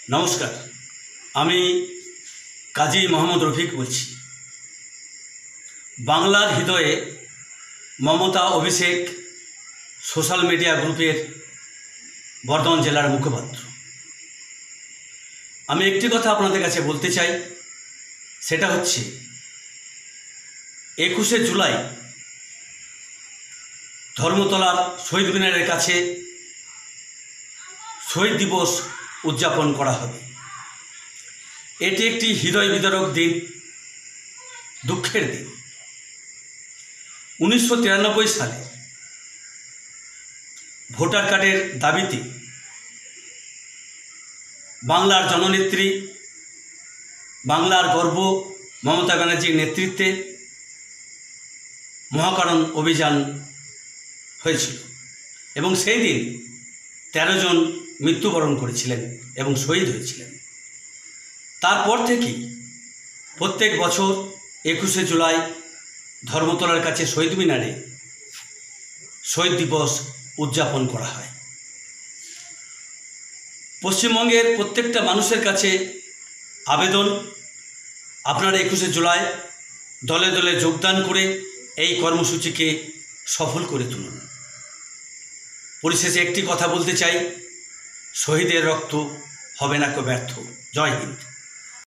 নমস্কার, আমি কাজী মোহাম্মদ রফিক বলছি। বাংলার হৃদয়ে মমতা অভিষেক সোশ্যাল মিডিয়া গ্রুপের বর্ধমান জেলার মুখপাত্র। আমি একটি কথা আপনাদের কাছে বলতে চাই, সেটা হচ্ছে 21শে জুলাই ধর্মতলার শহীদ মিনারের কাছে শহীদ দিবস উদযাপন করা হবে। এটি একটি হৃদয় বিদারক দিন, দুঃখের দিন। 1993 সালে ভোটার কার্ডের দাবিতে বাংলার জননেত্রী, বাংলার গর্ব মমতা ব্যানার্জির নেতৃত্বে মহাকারণ অভিযান হয়েছিল এবং সেই দিন 13 জন মৃত্যুবরণ করেছিলেন এবং শহীদ হয়েছিলেন। তারপর থেকেই প্রত্যেক বছর 21শে জুলাই ধর্মতলার কাছে শহীদ মিনারে শহীদ দিবস উদযাপন করা হয়। পশ্চিমবঙ্গের প্রত্যেকটা মানুষের কাছে আবেদন, আপনারা 21শে জুলাই দলে দলে যোগদান করে এই কর্মসূচিকে সফল করে তুলুন। পরিশেষে একটি কথা বলতে চাই, শহীদের রক্ত হবে না কো ব্যর্থ। জয় হিন্দ।